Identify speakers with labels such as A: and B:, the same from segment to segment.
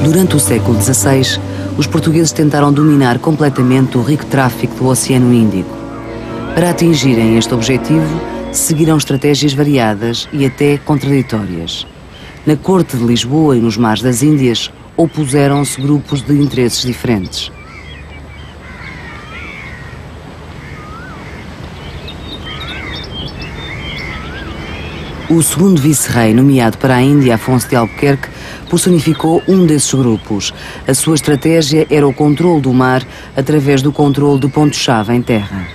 A: Durante o século XVI, os portugueses tentaram dominar completamente o rico tráfico do Oceano Índico. Para atingirem este objetivo, seguiram estratégias variadas e até contraditórias. Na corte de Lisboa e nos mares das Índias, opuseram-se grupos de interesses diferentes. O segundo vice-rei nomeado para a Índia, Afonso de Albuquerque, personificou um desses grupos. A sua estratégia era o controle do mar através do controle de pontos-chave em terra.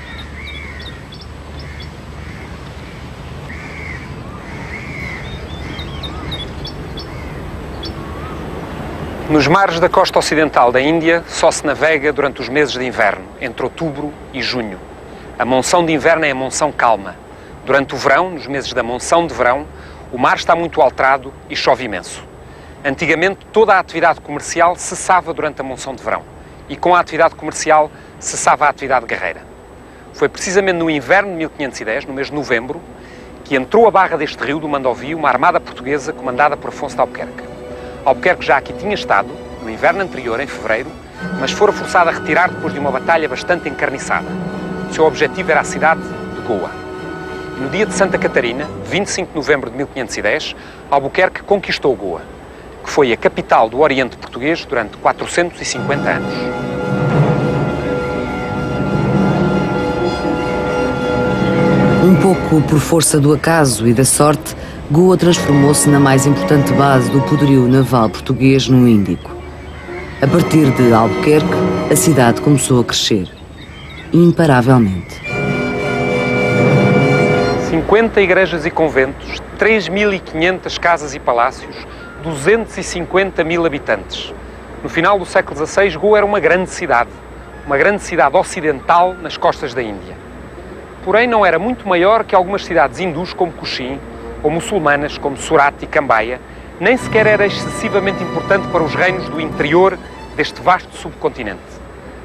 B: Nos mares da costa ocidental da Índia só se navega durante os meses de inverno, entre outubro e junho. A monção de inverno é a monção calma. Durante o verão, nos meses da monção de verão, o mar está muito alterado e chove imenso. Antigamente, toda a atividade comercial cessava durante a monção de verão e com a atividade comercial cessava a atividade guerreira. Foi precisamente no inverno de 1510, no mês de novembro, que entrou a barra deste rio do Mandovio uma armada portuguesa comandada por Afonso de Albuquerque. Albuquerque já aqui tinha estado, no inverno anterior, em fevereiro, mas fora forçado a retirar depois de uma batalha bastante encarniçada. O seu objetivo era a cidade de Goa. No dia de Santa Catarina, 25 de novembro de 1510, Albuquerque conquistou Goa, que foi a capital do Oriente Português durante 450 anos.
A: Um pouco por força do acaso e da sorte, Goa transformou-se na mais importante base do poderio naval português no Índico. A partir de Albuquerque, a cidade começou a crescer, imparavelmente.
B: 50 igrejas e conventos, 3.500 casas e palácios, 250.000 habitantes. No final do século XVI, Goa era uma grande cidade ocidental nas costas da Índia. Porém, não era muito maior que algumas cidades hindus como Cochin, ou muçulmanas como Surat e Cambaia, nem sequer era excessivamente importante para os reinos do interior deste vasto subcontinente.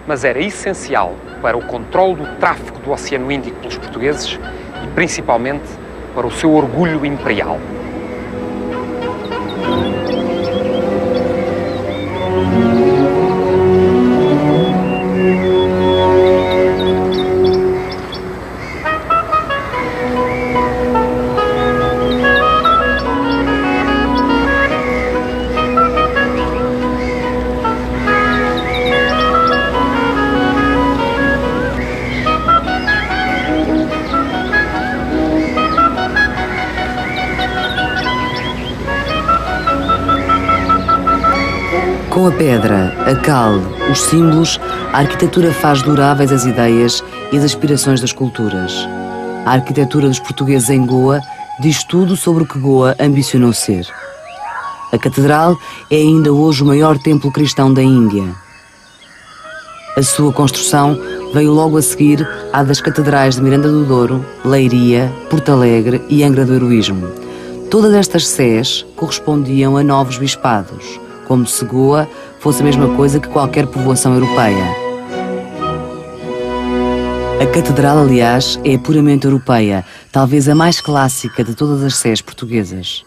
B: Mas era essencial para o controle do tráfico do Oceano Índico pelos portugueses e principalmente para o seu orgulho imperial.
A: Com a pedra, a cal, os símbolos, a arquitetura faz duráveis as ideias e as aspirações das culturas. A arquitetura dos portugueses em Goa diz tudo sobre o que Goa ambicionou ser. A catedral é ainda hoje o maior templo cristão da Índia. A sua construção veio logo a seguir à das catedrais de Miranda do Douro, Leiria, Porto Alegre e Angra do Heroísmo. Todas estas sés correspondiam a novos bispados, como se Goa fosse a mesma coisa que qualquer povoação europeia. A catedral, aliás, é puramente europeia, talvez a mais clássica de todas as sés portuguesas.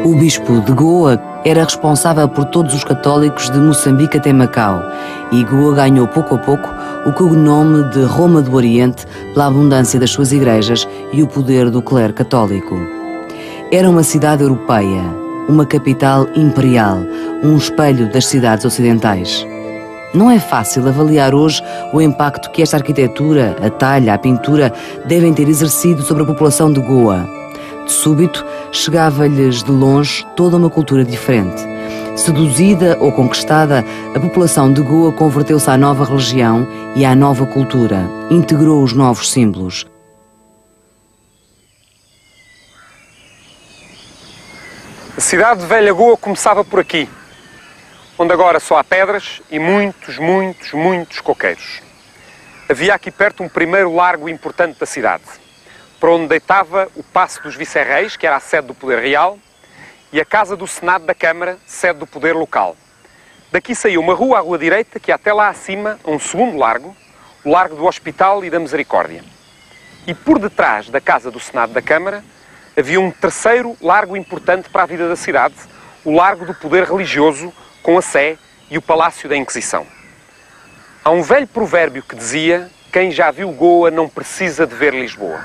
A: O bispo de Goa era responsável por todos os católicos de Moçambique até Macau, e Goa ganhou pouco a pouco o cognome de Roma do Oriente pela abundância das suas igrejas e o poder do clero católico. Era uma cidade europeia, uma capital imperial, um espelho das cidades ocidentais. Não é fácil avaliar hoje o impacto que esta arquitetura, a talha, a pintura devem ter exercido sobre a população de Goa. De súbito, chegava-lhes de longe toda uma cultura diferente. Seduzida ou conquistada, a população de Goa converteu-se à nova religião e à nova cultura, integrou os novos símbolos.
B: A cidade de Velha Goa começava por aqui, onde agora só há pedras e muitos coqueiros. Havia aqui perto um primeiro largo importante da cidade, para onde deitava o Paço dos Vice-Reis, que era a sede do poder real, e a Casa do Senado da Câmara, sede do poder local. Daqui saía uma rua à rua direita, que ia até lá acima, a um segundo largo, o Largo do Hospital e da Misericórdia. E por detrás da Casa do Senado da Câmara, havia um terceiro largo importante para a vida da cidade, o Largo do Poder Religioso, com a Sé e o Palácio da Inquisição. Há um velho provérbio que dizia: quem já viu Goa não precisa de ver Lisboa.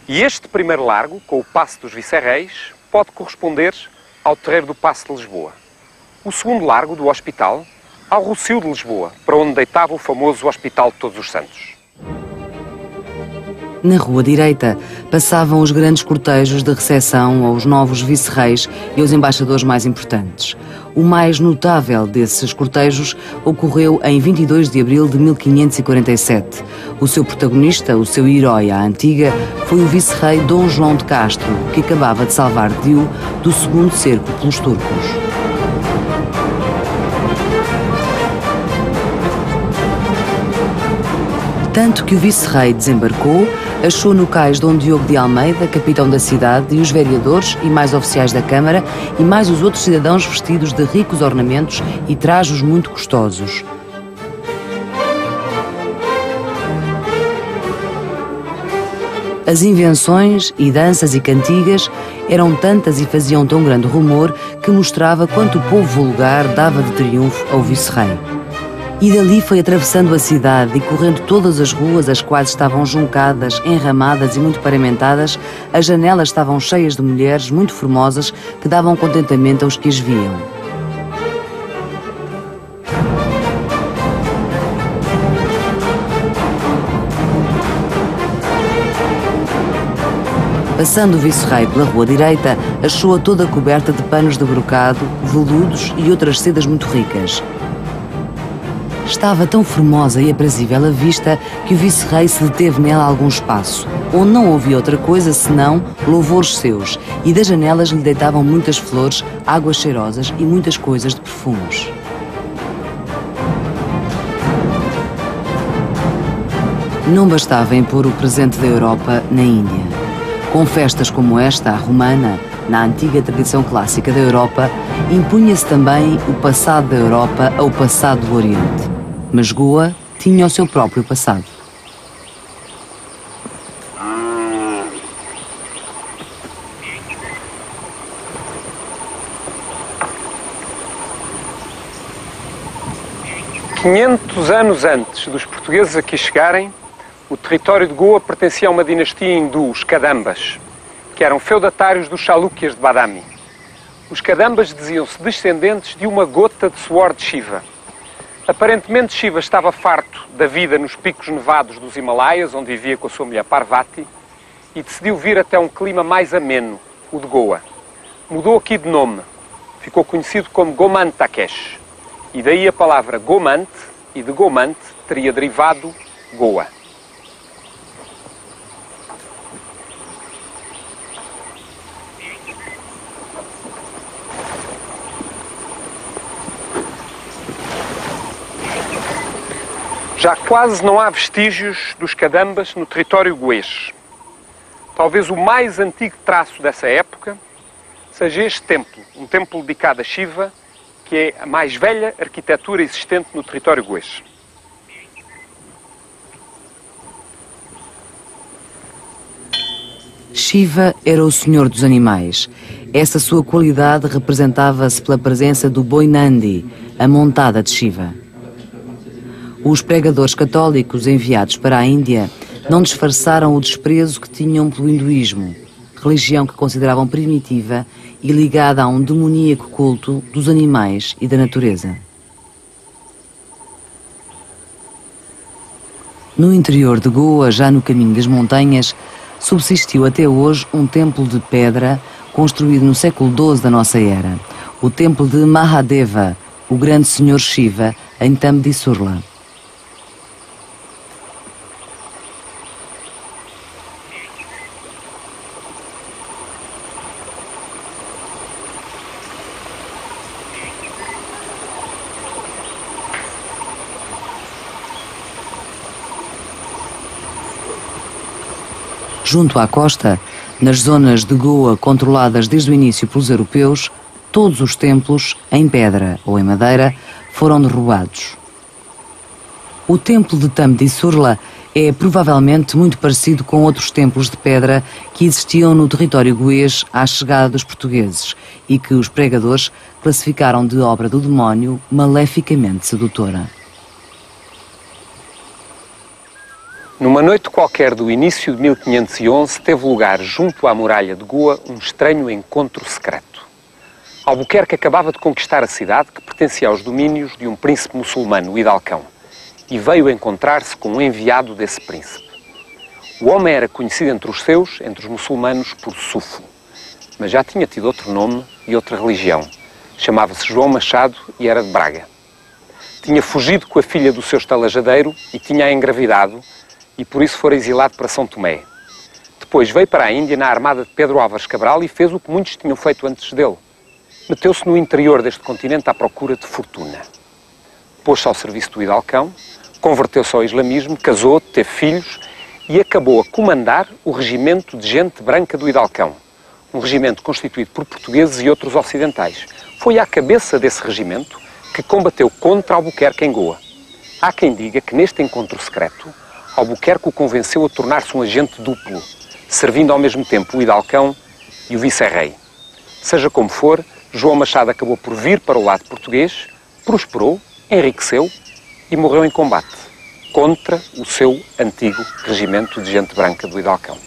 B: E este primeiro largo, com o Paço dos Vice-Reis, pode corresponder ao Terreiro do Paço de Lisboa. O segundo largo, do Hospital, ao Rossio de Lisboa, para onde deitava o famoso Hospital de Todos os Santos.
A: Na rua direita passavam os grandes cortejos de recepção aos novos vice-reis e aos embaixadores mais importantes. O mais notável desses cortejos ocorreu em 22 de abril de 1547. O seu protagonista, o seu herói à antiga, foi o vice-rei Dom João de Castro, que acabava de salvar Diu do segundo cerco pelos turcos. Tanto que o vice-rei desembarcou, achou no cais Dom Diogo de Almeida, capitão da cidade, e os vereadores e mais oficiais da Câmara e mais os outros cidadãos vestidos de ricos ornamentos e trajos muito custosos. As invenções e danças e cantigas eram tantas e faziam tão grande rumor que mostrava quanto o povo vulgar dava de triunfo ao vice-rei. E dali foi atravessando a cidade e correndo todas as ruas, as quais estavam juncadas, enramadas e muito paramentadas. As janelas estavam cheias de mulheres muito formosas que davam contentamento aos que as viam. Passando o vice-rei pela rua direita, achou-a toda coberta de panos de brocado, veludos e outras sedas muito ricas. Estava tão formosa e aprazível a vista que o vice-rei se deteve nela algum espaço, onde não ouvia outra coisa senão louvores seus, e das janelas lhe deitavam muitas flores, águas cheirosas e muitas coisas de perfumes. Não bastava impor o presente da Europa na Índia. Com festas como esta, a romana, na antiga tradição clássica da Europa, impunha-se também o passado da Europa ao passado do Oriente. Mas Goa tinha o seu próprio passado.
B: "500 anos antes dos portugueses aqui chegarem, o território de Goa pertencia a uma dinastia hindu, os Kadambas, que eram feudatários dos Chalúquias de Badami. Os Kadambas diziam-se descendentes de uma gota de suor de Shiva. Aparentemente Shiva estava farto da vida nos picos nevados dos Himalaias, onde vivia com a sua mulher Parvati, e decidiu vir até um clima mais ameno, o de Goa. Mudou aqui de nome, ficou conhecido como Gomantakesh, e daí a palavra Gomante, e de Gomante teria derivado Goa. Já quase não há vestígios dos Kadambas no território goês. Talvez o mais antigo traço dessa época seja este templo, um templo dedicado a Shiva, que é a mais velha arquitetura existente no território goês.
A: Shiva era o senhor dos animais. Essa sua qualidade representava-se pela presença do boi Nandi, a montada de Shiva. Os pregadores católicos enviados para a Índia não disfarçaram o desprezo que tinham pelo hinduísmo, religião que consideravam primitiva e ligada a um demoníaco culto dos animais e da natureza. No interior de Goa, já no caminho das montanhas, subsistiu até hoje um templo de pedra construído no século XII da nossa era, o templo de Mahadeva, o grande senhor Shiva, em Tambdisurla. Junto à costa, nas zonas de Goa controladas desde o início pelos europeus, todos os templos, em pedra ou em madeira, foram derrubados. O templo de Tambdi Surla é provavelmente muito parecido com outros templos de pedra que existiam no território goês à chegada dos portugueses e que os pregadores classificaram de obra do demónio maleficamente sedutora.
B: Numa noite qualquer do início de 1511, teve lugar junto à muralha de Goa um estranho encontro secreto. Albuquerque acabava de conquistar a cidade que pertencia aos domínios de um príncipe muçulmano, o Hidalcão, e veio encontrar-se com um enviado desse príncipe. O homem era conhecido entre os seus, entre os muçulmanos, por Sufo, mas já tinha tido outro nome e outra religião. Chamava-se João Machado e era de Braga. Tinha fugido com a filha do seu estalajadeiro e tinha-a engravidado, e por isso fora exilado para São Tomé. Depois veio para a Índia na armada de Pedro Álvares Cabral e fez o que muitos tinham feito antes dele. Meteu-se no interior deste continente à procura de fortuna. Pôs-se ao serviço do Hidalcão, converteu-se ao islamismo, casou, teve filhos e acabou a comandar o regimento de gente branca do Hidalcão, um regimento constituído por portugueses e outros ocidentais. Foi à cabeça desse regimento que combateu contra Albuquerque em Goa. Há quem diga que neste encontro secreto Albuquerque o convenceu a tornar-se um agente duplo, servindo ao mesmo tempo o Hidalcão e o vice-rei. Seja como for, João Machado acabou por vir para o lado português, prosperou, enriqueceu e morreu em combate contra o seu antigo regimento de gente branca do Hidalcão.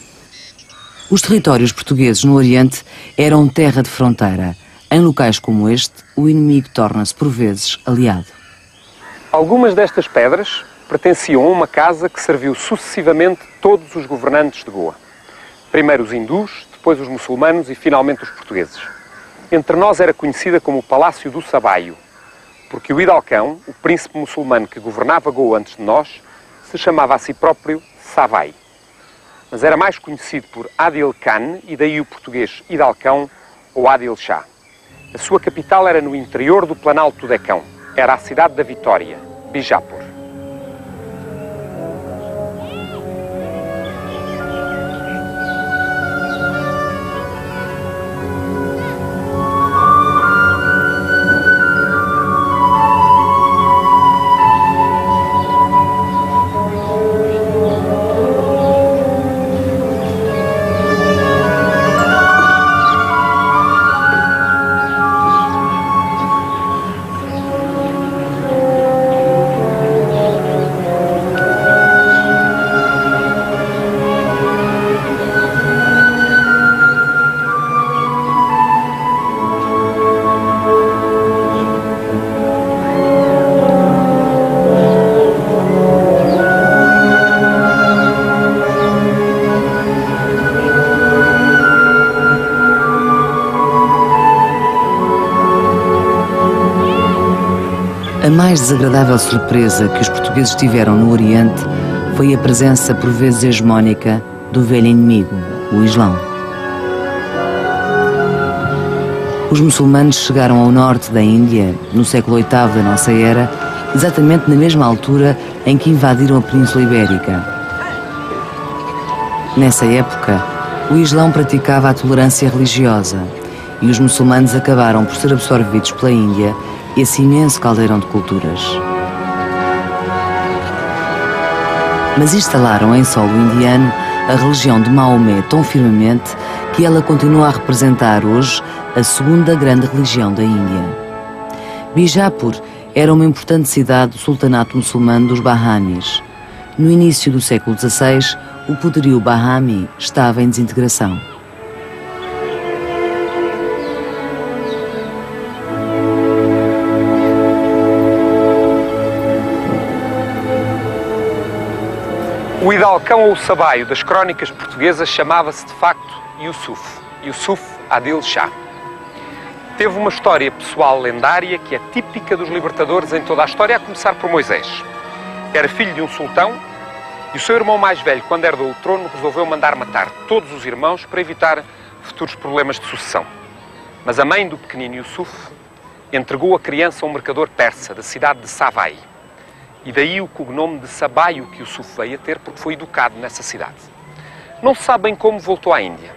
A: Os territórios portugueses no Oriente eram terra de fronteira. Em locais como este, o inimigo torna-se por vezes aliado.
B: Algumas destas pedras pertenciam a uma casa que serviu sucessivamente todos os governantes de Goa. Primeiro os hindus, depois os muçulmanos e finalmente os portugueses. Entre nós era conhecida como o Palácio do Sabaio, porque o Hidalcão, o príncipe muçulmano que governava Goa antes de nós, se chamava a si próprio Savai. Mas era mais conhecido por Adil Khan e daí o português Hidalcão ou Adil Shah. A sua capital era no interior do Planalto do Decão. Era a cidade da Vitória, Bijapur.
A: A mais desagradável surpresa que os portugueses tiveram no Oriente foi a presença por vezes hegemónica do velho inimigo, o Islão. Os muçulmanos chegaram ao norte da Índia, no século VIII da nossa era, exatamente na mesma altura em que invadiram a Península Ibérica. Nessa época, o Islão praticava a tolerância religiosa e os muçulmanos acabaram por ser absorvidos pela Índia, esse imenso caldeirão de culturas. Mas instalaram em solo indiano a religião de Maomé tão firmemente que ela continua a representar hoje a segunda grande religião da Índia. Bijapur era uma importante cidade do sultanato muçulmano dos Bahamis. No início do século XVI, o poderio Bahami estava em desintegração.
B: O Hidalcão ou o Sabaio das crónicas portuguesas chamava-se de facto Yusuf Adil Shah. Teve uma história pessoal lendária que é típica dos libertadores em toda a história, a começar por Moisés. Era filho de um sultão e o seu irmão mais velho, quando herdou o trono, resolveu mandar matar todos os irmãos para evitar futuros problemas de sucessão. Mas a mãe do pequenino Yusuf entregou a criança a um mercador persa da cidade de Savai. E daí o cognome de Sabaio que Yusuf veio a ter, porque foi educado nessa cidade. Não se sabe bem como voltou à Índia.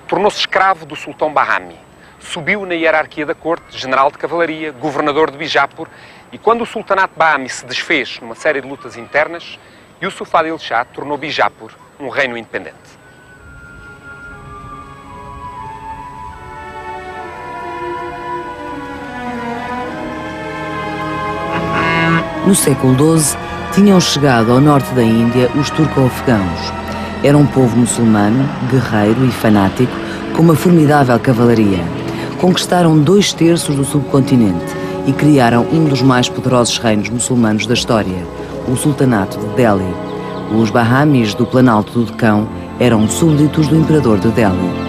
B: Tornou-se escravo do sultão Bahami. Subiu na hierarquia da corte, general de cavalaria, governador de Bijapur, e quando o sultanato Bahami se desfez numa série de lutas internas, Yusuf Adil Shah tornou Bijapur um reino independente.
A: No século XII, tinham chegado ao norte da Índia os turco-afegãos. Era um povo muçulmano, guerreiro e fanático, com uma formidável cavalaria. Conquistaram 2/3 do subcontinente e criaram um dos mais poderosos reinos muçulmanos da história, o Sultanato de Delhi. Os Bahamis do Planalto do Decão eram súbditos do imperador de Delhi.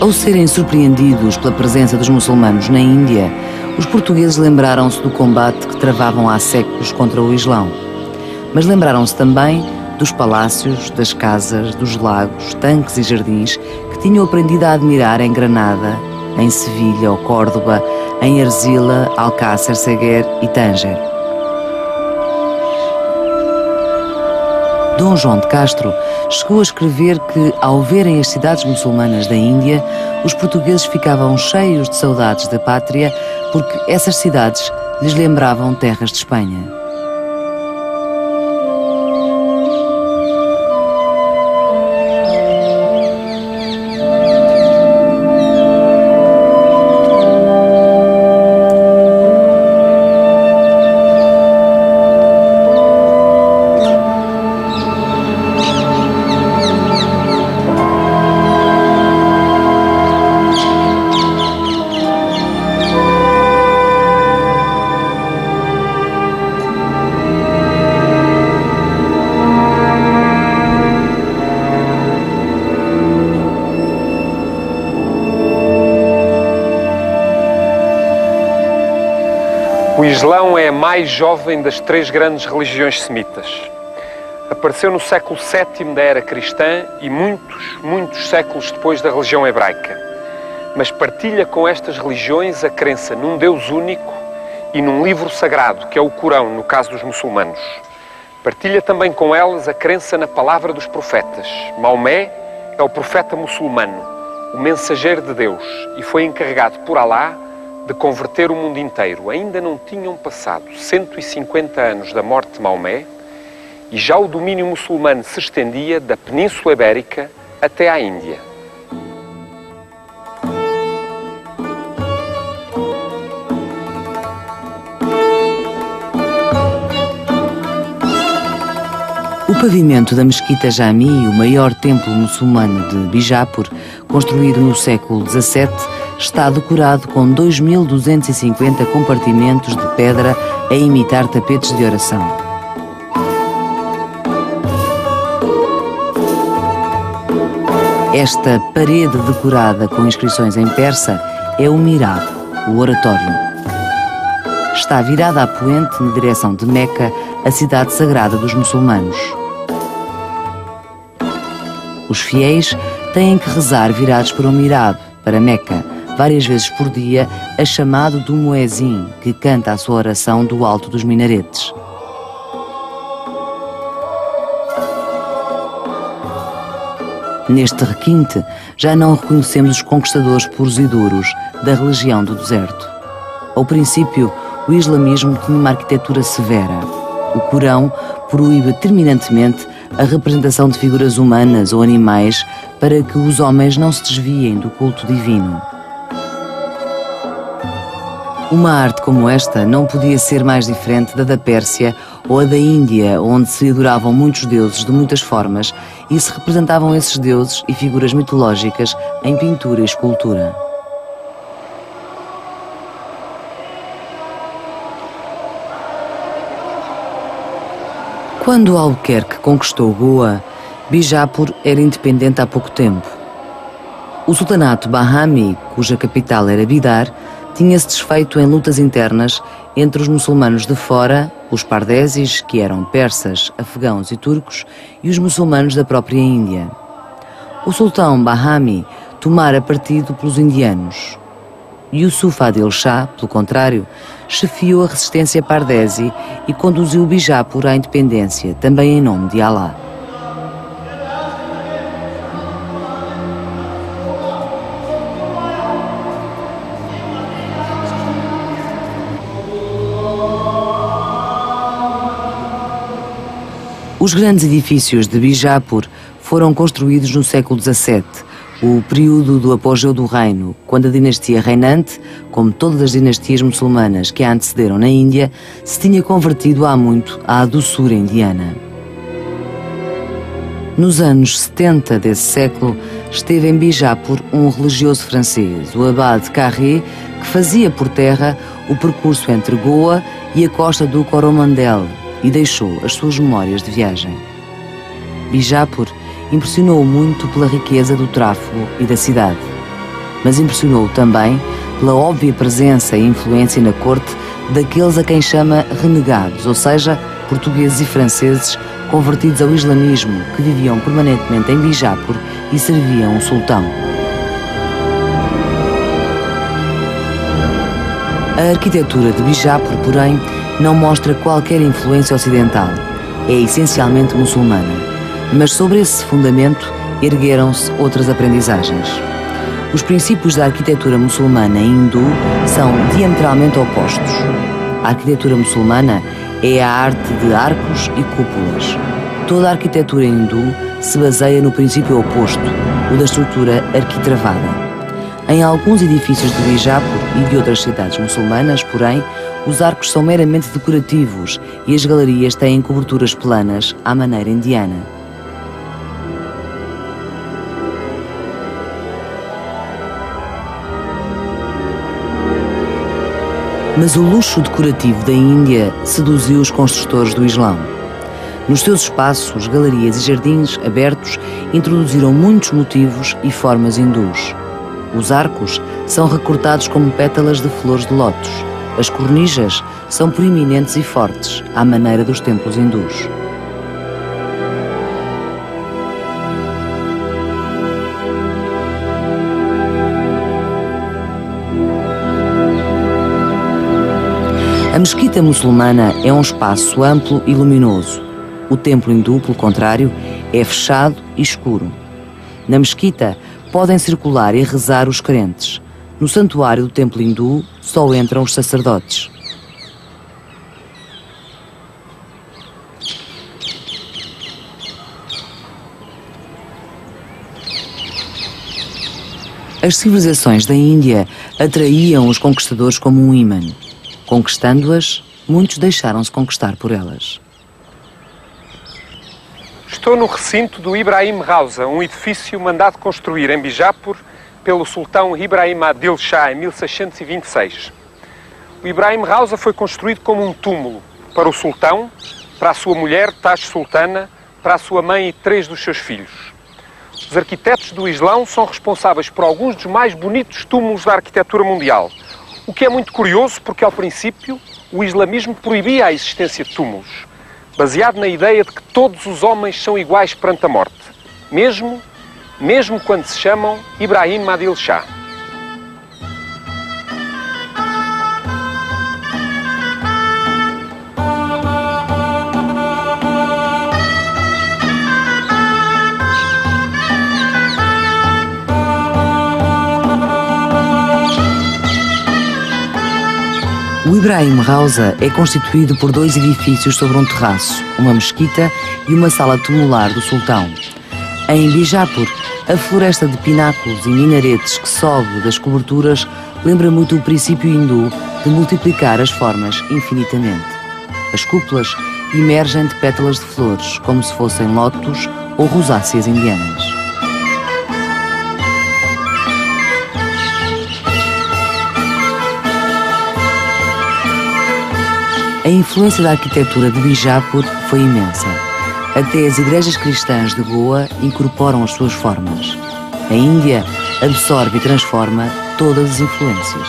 A: Ao serem surpreendidos pela presença dos muçulmanos na Índia, os portugueses lembraram-se do combate que travavam há séculos contra o Islão. Mas lembraram-se também dos palácios, das casas, dos lagos, tanques e jardins que tinham aprendido a admirar em Granada, em Sevilha ou Córdoba, em Arzila, Alcácer, Seguer e Tânger. Dom João de Castro chegou a escrever que, ao verem as cidades muçulmanas da Índia, os portugueses ficavam cheios de saudades da pátria porque essas cidades lhes lembravam terras de Espanha.
B: O Islão é a mais jovem das 3 grandes religiões semitas. Apareceu no século VII da era cristã e muitos séculos depois da religião hebraica. Mas partilha com estas religiões a crença num Deus único e num livro sagrado, que é o Corão, no caso dos muçulmanos. Partilha também com elas a crença na palavra dos profetas. Maomé é o profeta muçulmano, o mensageiro de Deus, e foi encarregado por Alá de converter o mundo inteiro. Ainda não tinham passado 150 anos da morte de Maomé e já o domínio muçulmano se estendia da Península Ibérica até à Índia.
A: O pavimento da Mesquita Jami, o maior templo muçulmano de Bijapur, construído no século XVII, está decorado com 2.250 compartimentos de pedra a imitar tapetes de oração. Esta parede decorada com inscrições em persa é o Mihrab, o oratório. Está virada a poente na direção de Meca, a cidade sagrada dos muçulmanos. Os fiéis têm que rezar virados para o Mihrab, para Meca, várias vezes por dia, a chamado do muezim, que canta a sua oração do alto dos minaretes. Neste requinte, já não reconhecemos os conquistadores puros e duros da religião do deserto. Ao princípio, o islamismo tinha uma arquitetura severa. O Corão proíbe terminantemente a representação de figuras humanas ou animais para que os homens não se desviem do culto divino. Uma arte como esta não podia ser mais diferente da Pérsia ou a da Índia, onde se adoravam muitos deuses de muitas formas e se representavam esses deuses e figuras mitológicas em pintura e escultura. Quando Albuquerque conquistou Goa, Bijapur era independente há pouco tempo. O sultanato Bahami, cuja capital era Bidar, tinha-se desfeito em lutas internas entre os muçulmanos de fora, os pardesis, que eram persas, afegãos e turcos, e os muçulmanos da própria Índia. O sultão Bahami tomara partido pelos indianos. Yusuf Adil Shah, pelo contrário, chefiou a resistência pardesi e conduziu Bijapur à independência, também em nome de Alá. Os grandes edifícios de Bijapur foram construídos no século XVII, o período do apogeu do reino, quando a dinastia reinante, como todas as dinastias muçulmanas que a antecederam na Índia, se tinha convertido há muito à doçura indiana. Nos anos 70 desse século, esteve em Bijapur um religioso francês, o abade Carré, que fazia por terra o percurso entre Goa e a costa do Coromandel e deixou as suas memórias de viagem. Bijapur impressionou-o muito pela riqueza do tráfego e da cidade, mas impressionou-o também pela óbvia presença e influência na corte daqueles a quem chama renegados, ou seja, portugueses e franceses convertidos ao islamismo, que viviam permanentemente em Bijapur e serviam o sultão. A arquitetura de Bijapur, porém, não mostra qualquer influência ocidental. É essencialmente muçulmana, mas sobre esse fundamento ergueram-se outras aprendizagens. Os princípios da arquitetura muçulmana e hindu são diametralmente opostos. A arquitetura muçulmana é a arte de arcos e cúpulas. Toda a arquitetura hindu se baseia no princípio oposto, o da estrutura arquitravada. Em alguns edifícios de Bijapur e de outras cidades muçulmanas, porém, os arcos são meramente decorativos e as galerias têm coberturas planas à maneira indiana. Mas o luxo decorativo da Índia seduziu os construtores do Islão. Nos seus espaços, galerias e jardins abertos introduziram muitos motivos e formas hindus. Os arcos são recortados como pétalas de flores de lótus. As cornijas são proeminentes e fortes, à maneira dos templos hindus. A mesquita muçulmana é um espaço amplo e luminoso. O templo hindu, pelo contrário, é fechado e escuro. Na mesquita, podem circular e rezar os crentes. No santuário do templo hindu, só entram os sacerdotes. As civilizações da Índia atraíam os conquistadores como um ímã. Conquistando-as, muitos deixaram-se conquistar por elas.
B: Estou no recinto do Ibrahim Rauza, um edifício mandado construir em Bijapur pelo sultão Ibrahim Adil Shah em 1626. O Ibrahim Rauza foi construído como um túmulo para o sultão, para a sua mulher Taj Sultana, para a sua mãe e 3 dos seus filhos. Os arquitetos do Islão são responsáveis por alguns dos mais bonitos túmulos da arquitetura mundial, o que é muito curioso porque, ao princípio, o islamismo proibia a existência de túmulos, baseado na ideia de que todos os homens são iguais perante a morte, mesmo quando se chamam Ibrahim Adil Shah.
A: O Ibrahim Rauza é constituído por 2 edifícios sobre um terraço, uma mesquita e uma sala tumular do sultão. Em Bijapur, a floresta de pináculos e minaretes que sobe das coberturas lembra muito o princípio hindu de multiplicar as formas infinitamente. As cúpulas emergem de pétalas de flores, como se fossem lótus ou rosáceas indianas. A influência da arquitetura de Bijapur foi imensa. Até as igrejas cristãs de Goa incorporam as suas formas. A Índia absorve e transforma todas as influências.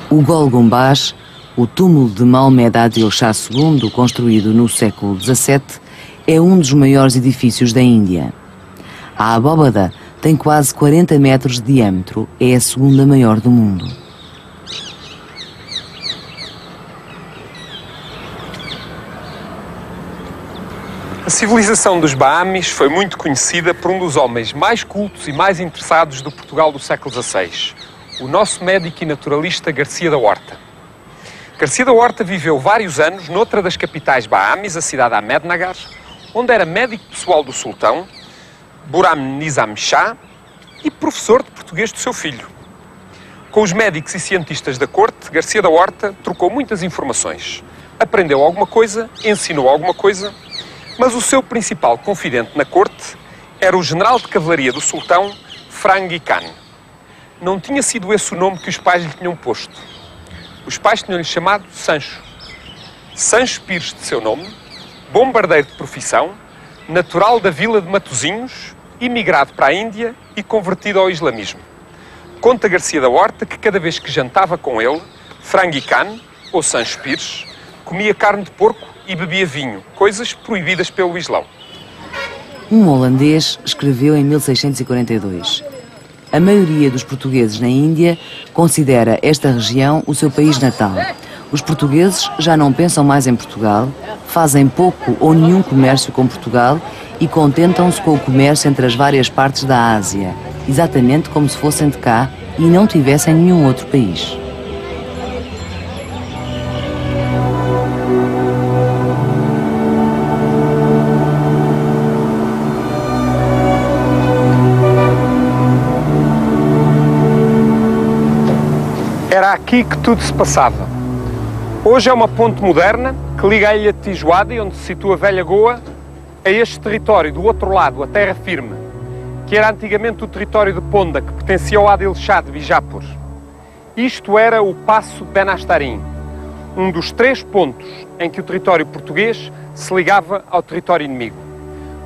A: O Gol Gumbaz, o túmulo de Mohammed Adil Shah II, construído no século XVII, é um dos maiores edifícios da Índia. A abóbada tem quase 40 metros de diâmetro, é a segunda maior do mundo.
B: A civilização dos Bahamis foi muito conhecida por um dos homens mais cultos e mais interessados do Portugal do século XVI, o nosso médico e naturalista Garcia da Horta. Garcia da Horta viveu vários anos noutra das capitais Bahamis, a cidade de Ahmednagar, onde era médico pessoal do sultão, Buram Nizam Shah, e professor de português do seu filho. Com os médicos e cientistas da corte, Garcia da Horta trocou muitas informações. Aprendeu alguma coisa, ensinou alguma coisa, mas o seu principal confidente na corte era o general de cavalaria do sultão, Frangi Khan. Não tinha sido esse o nome que os pais lhe tinham posto. Os pais tinham-lhe chamado Sancho. Sancho Pires de seu nome, bombardeiro de profissão, natural da vila de Matosinhos, imigrado para a Índia e convertido ao islamismo. Conta Garcia da Horta que cada vez que jantava com ele, Frangi Khan, ou Sancho Pires, comia carne de porco e bebia vinho, coisas proibidas pelo Islão.
A: Um holandês escreveu em 1642: a maioria dos portugueses na Índia considera esta região o seu país natal. Os portugueses já não pensam mais em Portugal, fazem pouco ou nenhum comércio com Portugal e contentam-se com o comércio entre as várias partes da Ásia, exatamente como se fossem de cá e não tivessem nenhum outro país.
B: Era aqui que tudo se passava. Hoje é uma ponte moderna que liga a ilha de Tijuada, onde se situa a velha Goa, a este território do outro lado, a terra firme, que era antigamente o território de Ponda, que pertencia ao Adil Shah de Bijapur. Isto era o Passo de Benastarim, um dos 3 pontos em que o território português se ligava ao território inimigo.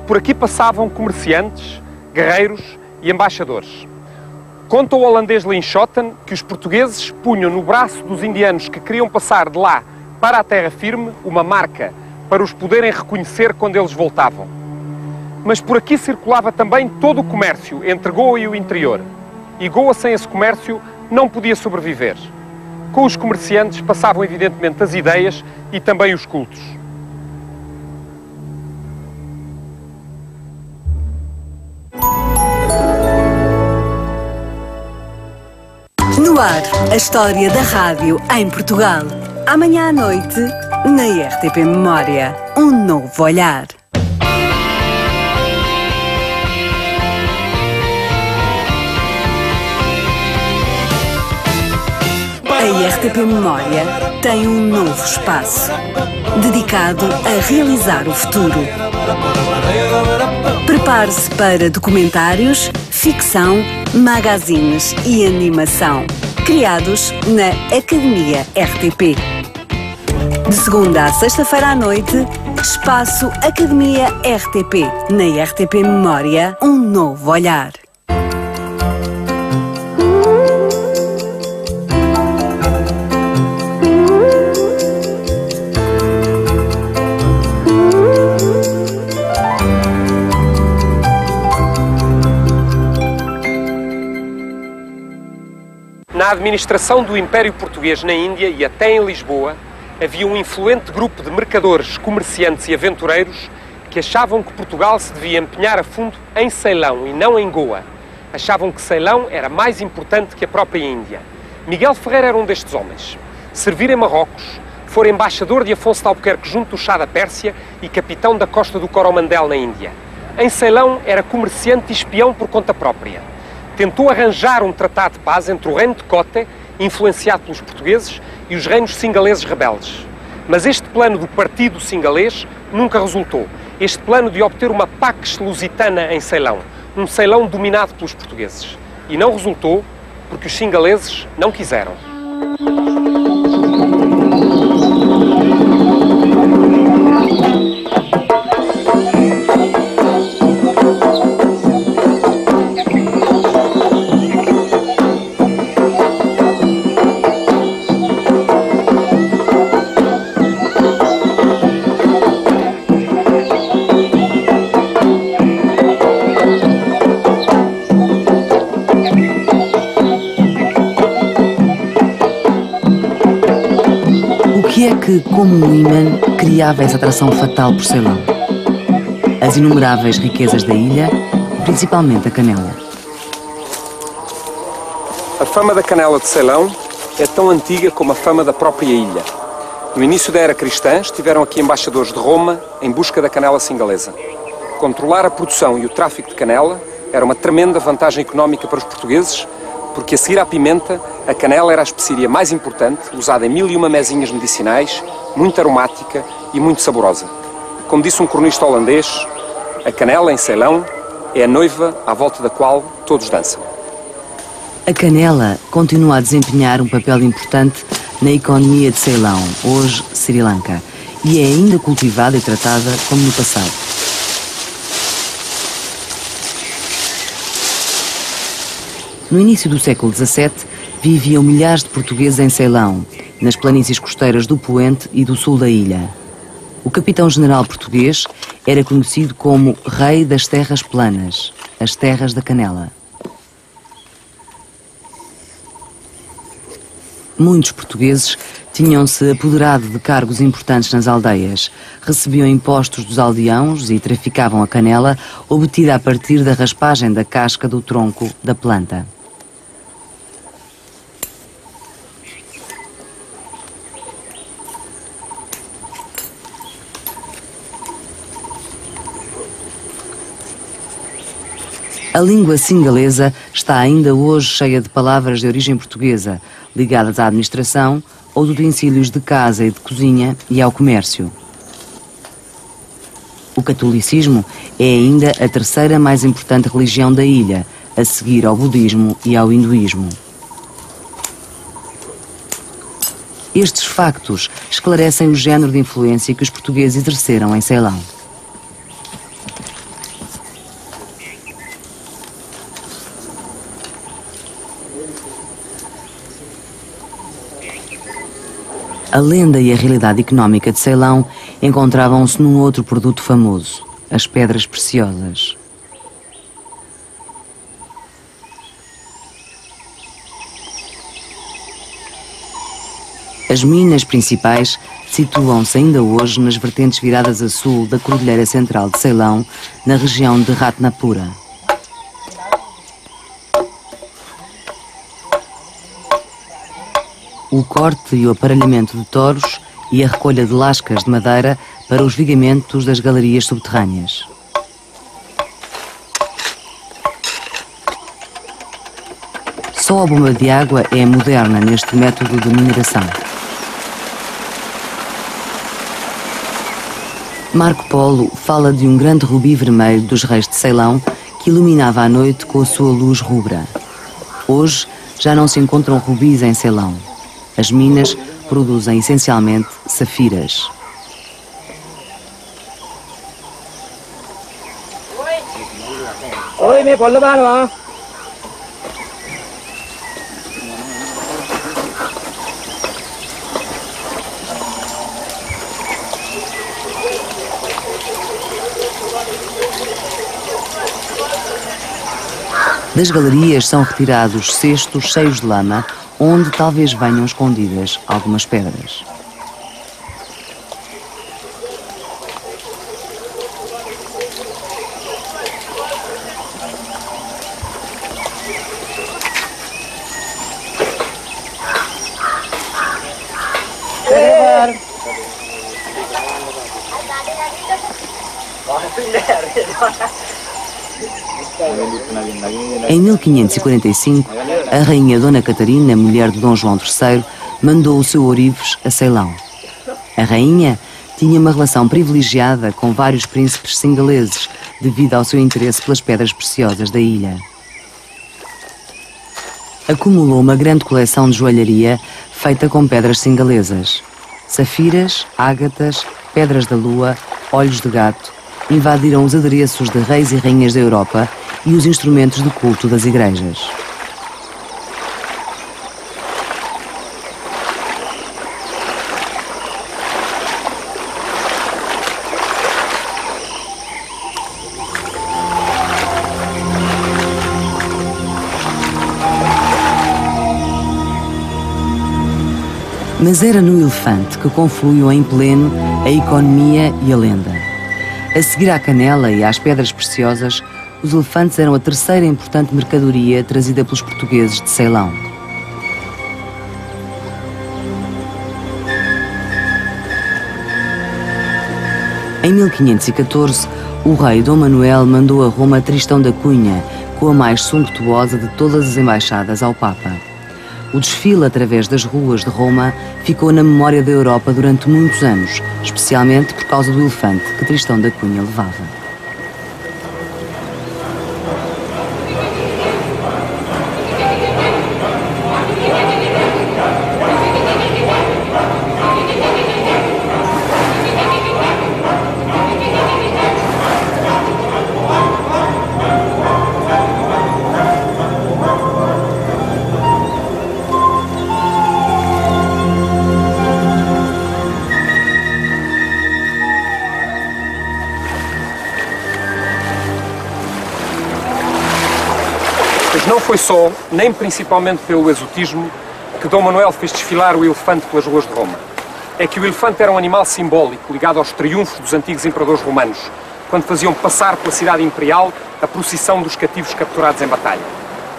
B: Por aqui passavam comerciantes, guerreiros e embaixadores. Conta o holandês Linschoten que os portugueses punham no braço dos indianos que queriam passar de lá para a terra firme uma marca para os poderem reconhecer quando eles voltavam. Mas por aqui circulava também todo o comércio entre Goa e o interior. E Goa sem esse comércio não podia sobreviver. Com os comerciantes passavam evidentemente as ideias e também os cultos.
C: No ar, a história da rádio em Portugal. Amanhã à noite, na RTP Memória, um novo olhar. A RTP Memória tem um novo espaço, dedicado a realizar o futuro. Prepare-se para documentários, ficção, magazines e animação, criados na Academia RTP. De segunda a sexta-feira à noite, Espaço Academia RTP. Na RTP Memória, um novo olhar.
B: Na administração do Império Português na Índia e até em Lisboa, havia um influente grupo de mercadores, comerciantes e aventureiros que achavam que Portugal se devia empenhar a fundo em Ceilão e não em Goa. Achavam que Ceilão era mais importante que a própria Índia. Miguel Ferreira era um destes homens. Servir em Marrocos, for embaixador de Afonso de Albuquerque junto do Chá da Pérsia e capitão da costa do Coromandel na Índia. Em Ceilão era comerciante e espião por conta própria. Tentou arranjar um tratado de paz entre o reino de Kotte, influenciado pelos portugueses, e os reinos singaleses rebeldes. Mas este plano do Partido Singalês nunca resultou. Este plano de obter uma Pax Lusitana em Ceilão, um Ceilão dominado pelos portugueses. E não resultou porque os singaleses não quiseram.
A: O que é que, como um imã, criava essa atração fatal por Ceilão? as inumeráveis riquezas da ilha, principalmente a canela.
B: A fama da canela de Ceilão é tão antiga como a fama da própria ilha. No início da era cristã, estiveram aqui embaixadores de Roma em busca da canela singalesa. Controlar a produção e o tráfico de canela era uma tremenda vantagem económica para os portugueses, porque a seguir à pimenta, a canela era a especiaria mais importante, usada em 1001 mezinhas medicinais, muito aromática e muito saborosa. Como disse um cronista holandês, a canela em Ceilão é a noiva à volta da qual todos dançam.
A: A canela continua a desempenhar um papel importante na economia de Ceilão, hoje Sri Lanka, e é ainda cultivada e tratada como no passado. No início do século XVII, viviam milhares de portugueses em Ceilão, nas planícies costeiras do Poente e do sul da ilha. O capitão-general português era conhecido como Rei das Terras Planas, as Terras da Canela. Muitos portugueses tinham-se apoderado de cargos importantes nas aldeias, recebiam impostos dos aldeãos e traficavam a canela obtida a partir da raspagem da casca do tronco da planta. A língua singalesa está ainda hoje cheia de palavras de origem portuguesa, ligadas à administração, aos utensílios de casa e de cozinha e ao comércio. O catolicismo é ainda a terceira mais importante religião da ilha, a seguir ao budismo e ao hinduísmo. Estes factos esclarecem o género de influência que os portugueses exerceram em Ceilão. A lenda e a realidade económica de Ceilão encontravam-se num outro produto famoso, as pedras preciosas. As minas principais situam-se ainda hoje nas vertentes viradas a sul da Cordilheira Central de Ceilão, na região de Ratnapura. O corte e o aparelhamento de touros e a recolha de lascas de madeira para os vigamentos das galerias subterrâneas. Só a bomba de água é moderna neste método de mineração. Marco Polo fala de um grande rubi vermelho dos reis de Ceilão que iluminava a noite com a sua luz rubra. Hoje já não se encontram rubis em Ceilão. As minas produzem essencialmente safiras.
D: Oi, me pode levar lá.
A: Das galerias são retirados cestos cheios de lama, onde talvez venham escondidas algumas pedras. Em 1545, a rainha Dona Catarina, mulher de Dom João III, mandou o seu ourives a Ceilão. A rainha tinha uma relação privilegiada com vários príncipes singaleses devido ao seu interesse pelas pedras preciosas da ilha. Acumulou uma grande coleção de joalharia feita com pedras singalesas. Safiras, ágatas, pedras da lua, olhos de gato invadiram os adereços de reis e rainhas da Europa e os instrumentos de culto das igrejas. Mas era no Elefante que confluíam em pleno a economia e a lenda. A seguir à canela e às pedras preciosas, os elefantes eram a terceira importante mercadoria trazida pelos portugueses de Ceilão. Em 1514, o rei Dom Manuel mandou a Roma Tristão da Cunha, com a mais sumptuosa de todas as embaixadas ao Papa. O desfile através das ruas de Roma ficou na memória da Europa durante muitos anos, especialmente por causa do elefante que Tristão da Cunha levava.
B: Não foi só, nem principalmente pelo exotismo, que Dom Manuel fez desfilar o elefante pelas ruas de Roma. É que o elefante era um animal simbólico ligado aos triunfos dos antigos imperadores romanos, quando faziam passar pela cidade imperial a procissão dos cativos capturados em batalha.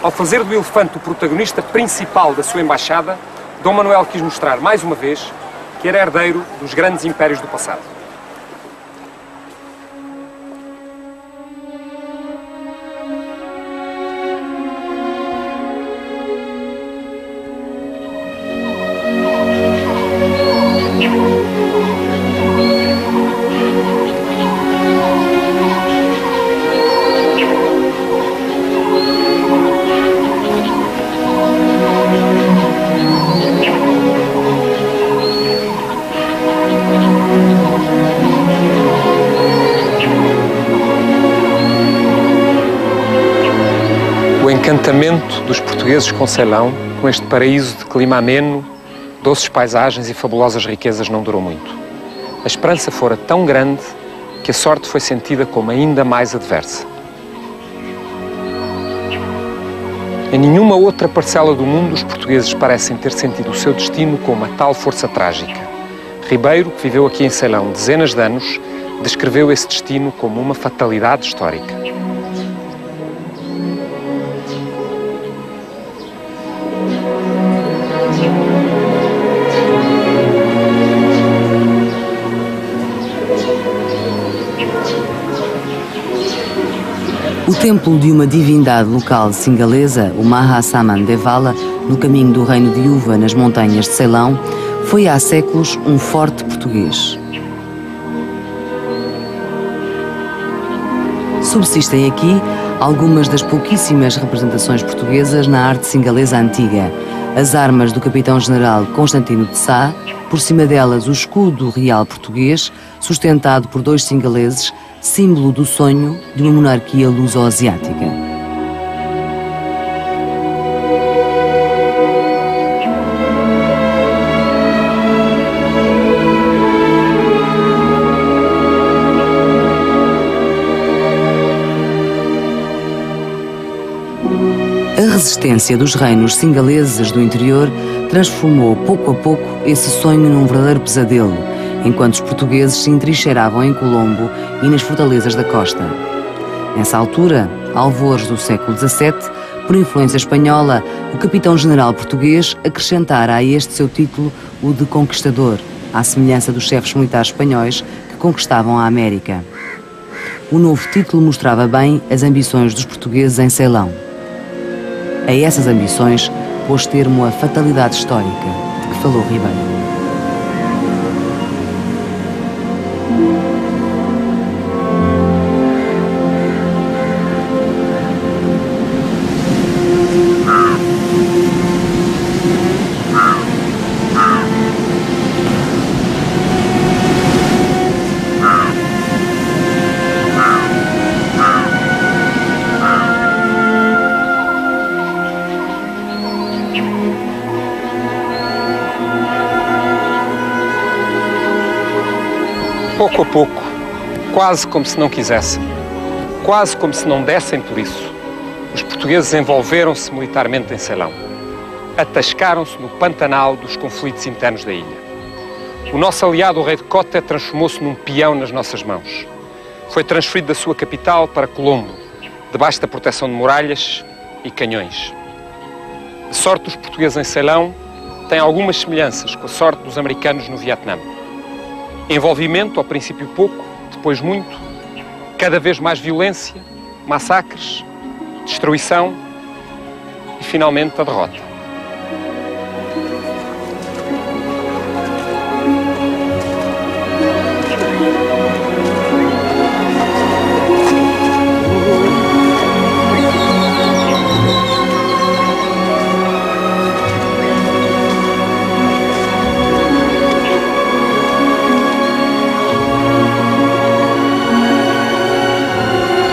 B: Ao fazer do elefante o protagonista principal da sua embaixada, Dom Manuel quis mostrar, mais uma vez, que era herdeiro dos grandes impérios do passado. O encantamento dos portugueses com Ceilão, com este paraíso de clima ameno, doces paisagens e fabulosas riquezas, não durou muito. A esperança fora tão grande que a sorte foi sentida como ainda mais adversa. Em nenhuma outra parcela do mundo os portugueses parecem ter sentido o seu destino com uma tal força trágica. Ribeiro, que viveu aqui em Ceilão dezenas de anos, descreveu esse destino como uma fatalidade histórica.
A: O templo de uma divindade local singalesa, o Mahasaman Devala, no caminho do Reino de Uva, nas montanhas de Ceilão, foi há séculos um forte português. Subsistem aqui algumas das pouquíssimas representações portuguesas na arte singalesa antiga. As armas do capitão-general Constantino de Sá, por cima delas o escudo real português, sustentado por dois singaleses, símbolo do sonho de uma monarquia luso-asiática. A resistência dos reinos singaleses do interior transformou pouco a pouco esse sonho num verdadeiro pesadelo, enquanto os portugueses se entrincheiravam em Colombo e nas fortalezas da costa. Nessa altura, alvores do século XVII, por influência espanhola, o capitão-general português acrescentara a este seu título o de conquistador, à semelhança dos chefes militares espanhóis que conquistavam a América. O novo título mostrava bem as ambições dos portugueses em Ceilão. A essas ambições pôs termo a fatalidade histórica de que falou Ribeiro.
B: Pouco a pouco, quase como se não quisessem, quase como se não dessem por isso, os portugueses envolveram-se militarmente em Ceilão. Atascaram-se no pantanal dos conflitos internos da ilha. O nosso aliado, o rei de Cota, transformou-se num peão nas nossas mãos. Foi transferido da sua capital para Colombo, debaixo da proteção de muralhas e canhões. A sorte dos portugueses em Ceilão tem algumas semelhanças com a sorte dos americanos no Vietnã. Envolvimento, ao princípio pouco, depois muito, cada vez mais violência, massacres, destruição e, finalmente, a derrota.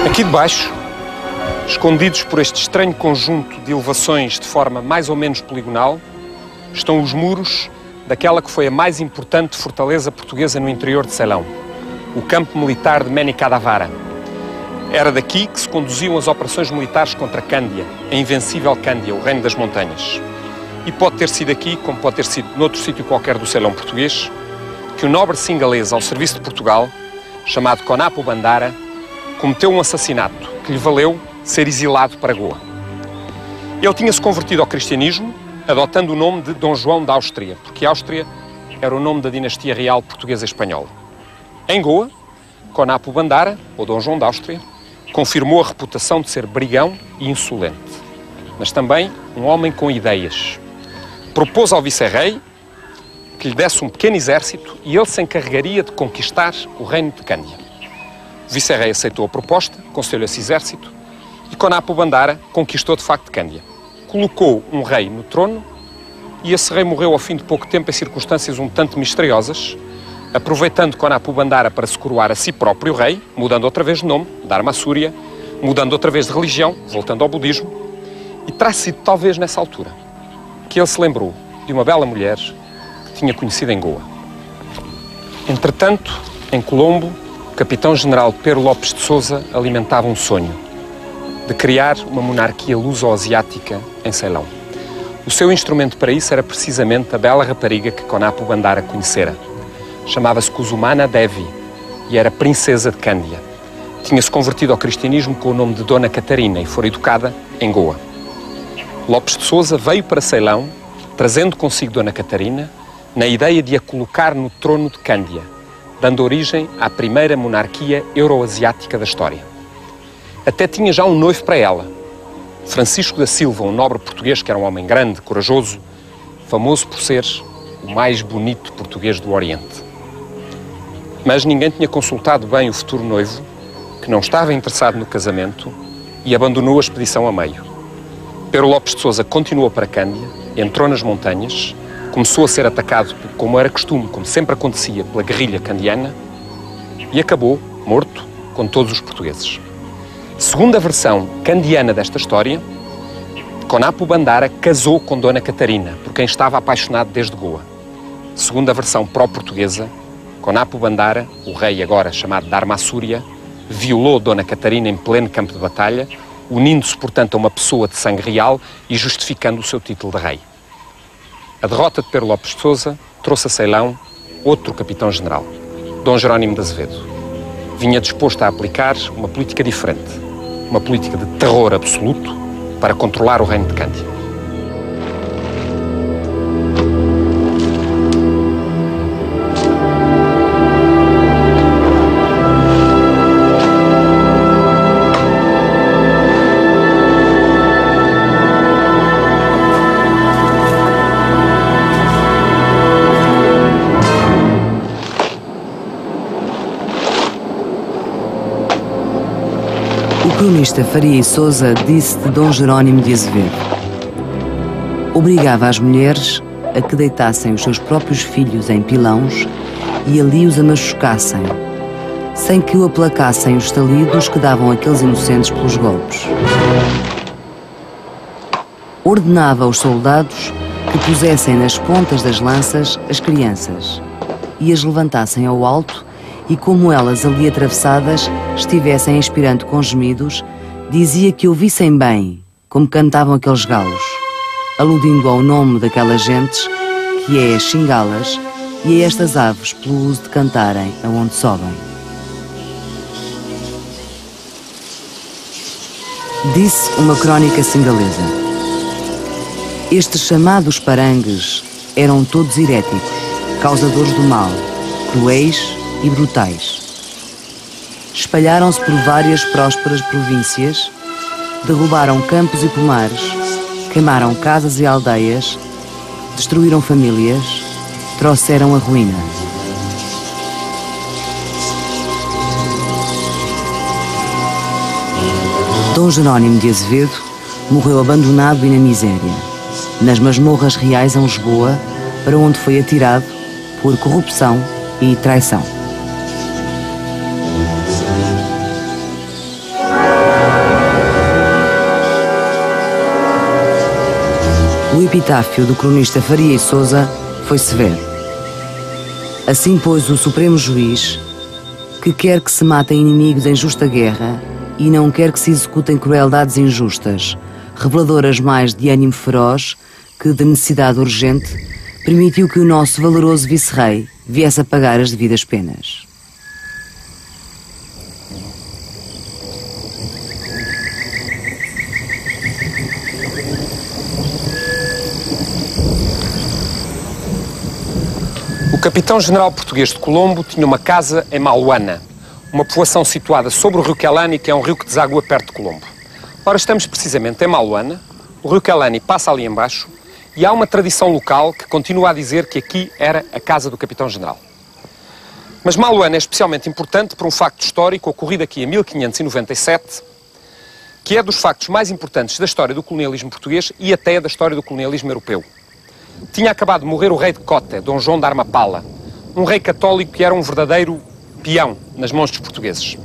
B: Aqui debaixo, escondidos por este estranho conjunto de elevações de forma mais ou menos poligonal, estão os muros daquela que foi a mais importante fortaleza portuguesa no interior de Ceilão, o campo militar de Menicadavara. Era daqui que se conduziam as operações militares contra Cândia, a invencível Cândia, o reino das montanhas. E pode ter sido aqui, como pode ter sido noutro sítio qualquer do Ceilão português, que o nobre singalês ao serviço de Portugal, chamado Konapo Bandara, cometeu um assassinato que lhe valeu ser exilado para Goa. Ele tinha-se convertido ao cristianismo, adotando o nome de Dom João da Áustria, porque a Áustria era o nome da dinastia real portuguesa e espanhola. Em Goa, Konapo Bandara, ou Dom João da Áustria, confirmou a reputação de ser brigão e insolente, mas também um homem com ideias. Propôs ao vice-rei que lhe desse um pequeno exército e ele se encarregaria de conquistar o reino de Cândia. O vice-rei aceitou a proposta, concedeu-lhe esse exército e Konapo Bandara conquistou de facto Cândia. Colocou um rei no trono e esse rei morreu ao fim de pouco tempo em circunstâncias um tanto misteriosas, aproveitando Konapo Bandara para se coroar a si próprio rei, mudando outra vez de nome, Dharma Surya, mudando outra vez de religião, voltando ao budismo, e terá sido talvez nessa altura que ele se lembrou de uma bela mulher que tinha conhecido em Goa. Entretanto, em Colombo, o capitão-general Pero Lopes de Sousa alimentava um sonho de criar uma monarquia luso-asiática em Ceilão. O seu instrumento para isso era precisamente a bela rapariga que Konapo Bandara conhecera. Chamava-se Kusumana Devi e era princesa de Cândia. Tinha-se convertido ao cristianismo com o nome de Dona Catarina e fora educada em Goa. Lopes de Sousa veio para Ceilão, trazendo consigo Dona Catarina, na ideia de a colocar no trono de Cândia, dando origem à primeira monarquia euroasiática da história. Até tinha já um noivo para ela, Francisco da Silva, um nobre português que era um homem grande, corajoso, famoso por ser o mais bonito português do Oriente. Mas ninguém tinha consultado bem o futuro noivo, que não estava interessado no casamento e abandonou a expedição a meio. Pero Lopes de Sousa continuou para Cândia, entrou nas montanhas, começou a ser atacado, como era costume, como sempre acontecia, pela guerrilha candiana e acabou morto com todos os portugueses. Segundo a versão candiana desta história, Konapo Bandara casou com Dona Catarina, por quem estava apaixonado desde Goa. Segundo a versão pró-portuguesa, Konapo Bandara, o rei agora chamado Dharma Surya, violou Dona Catarina em pleno campo de batalha, unindo-se, portanto, a uma pessoa de sangue real e justificando o seu título de rei. A derrota de Pero Lopes de Sousa trouxe a Ceilão outro capitão-general, Dom Jerónimo de Azevedo. Vinha disposto a aplicar uma política diferente, uma política de terror absoluto para controlar o reino de Cândia.
A: O cronista Faria e Sousa disse de Dom Jerónimo de Azevedo: obrigava as mulheres a que deitassem os seus próprios filhos em pilões e ali os amachucassem, sem que o aplacassem os estalidos que davam aqueles inocentes pelos golpes. Ordenava aos soldados que pusessem nas pontas das lanças as crianças e as levantassem ao alto e, como elas ali atravessadas estivessem expirando com gemidos, dizia que ouvissem bem como cantavam aqueles galos, aludindo ao nome daquelas gentes, que é as xingalas, e a estas aves pelo uso de cantarem aonde sobem. Disse uma crónica singalesa: estes chamados parangues eram todos heréticos, causadores do mal, cruéis e brutais. Espalharam-se por várias prósperas províncias, derrubaram campos e pomares, queimaram casas e aldeias, destruíram famílias, trouxeram a ruína. Dom Jerónimo de Azevedo morreu abandonado e na miséria, nas masmorras reais em Lisboa, para onde foi atirado por corrupção e traição. O epitáfio do cronista Faria e Sousa foi severo. Assim, pois, o Supremo Juiz, que quer que se matem inimigos em justa guerra e não quer que se executem crueldades injustas, reveladoras mais de ânimo feroz que de necessidade urgente, permitiu que o nosso valoroso vice-rei viesse a pagar as devidas penas.
B: O capitão-general português de Colombo tinha uma casa em Maluana, uma povoação situada sobre o rio Quelani, que é um rio que desagua perto de Colombo. Ora, estamos precisamente em Maluana, o rio Quelani passa ali embaixo e há uma tradição local que continua a dizer que aqui era a casa do capitão-general. Mas Maluana é especialmente importante por um facto histórico ocorrido aqui em 1597, que é dos factos mais importantes da história do colonialismo português e até da história do colonialismo europeu. Tinha acabado de morrer o rei de Cota, Dom João da Armapala, um rei católico que era um verdadeiro peão nas mãos dos portugueses.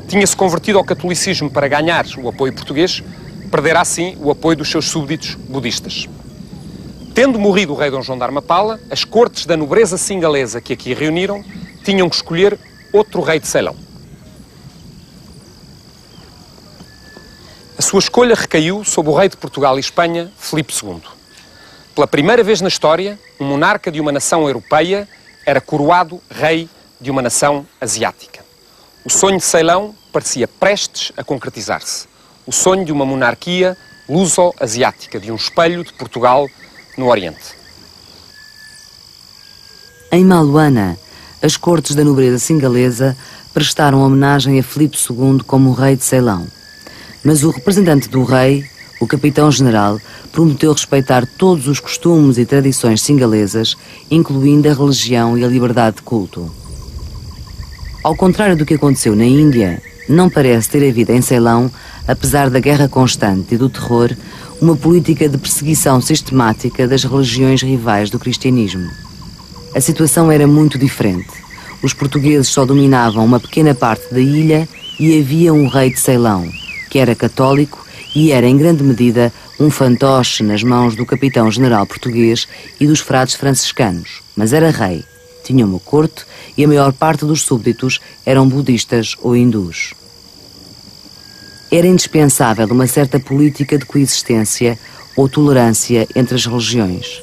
B: Tinha-se convertido ao catolicismo para ganhar o apoio português, perdera assim o apoio dos seus súbditos budistas. Tendo morrido o rei Dom João da Armapala, as cortes da nobreza singalesa que aqui reuniram tinham que escolher outro rei de Ceilão. A sua escolha recaiu sobre o rei de Portugal e Espanha, Filipe II. Pela primeira vez na história, um monarca de uma nação europeia era coroado rei de uma nação asiática. O sonho de Ceilão parecia prestes a concretizar-se. O sonho de uma monarquia luso-asiática, de um espelho de Portugal no Oriente.
A: Em Maluana, as cortes da nobreza singalesa prestaram homenagem a Filipe II como rei de Ceilão. Mas o representante do rei, o capitão-general, prometeu respeitar todos os costumes e tradições singalesas, incluindo a religião e a liberdade de culto. Ao contrário do que aconteceu na Índia, não parece ter havido em Ceilão, apesar da guerra constante e do terror, uma política de perseguição sistemática das religiões rivais do cristianismo. A situação era muito diferente. Os portugueses só dominavam uma pequena parte da ilha e havia um rei de Ceilão, que era católico e era, em grande medida, um fantoche nas mãos do capitão-general português e dos frades franciscanos, mas era rei. Tinha uma corte e a maior parte dos súbditos eram budistas ou hindus. Era indispensável uma certa política de coexistência ou tolerância entre as religiões.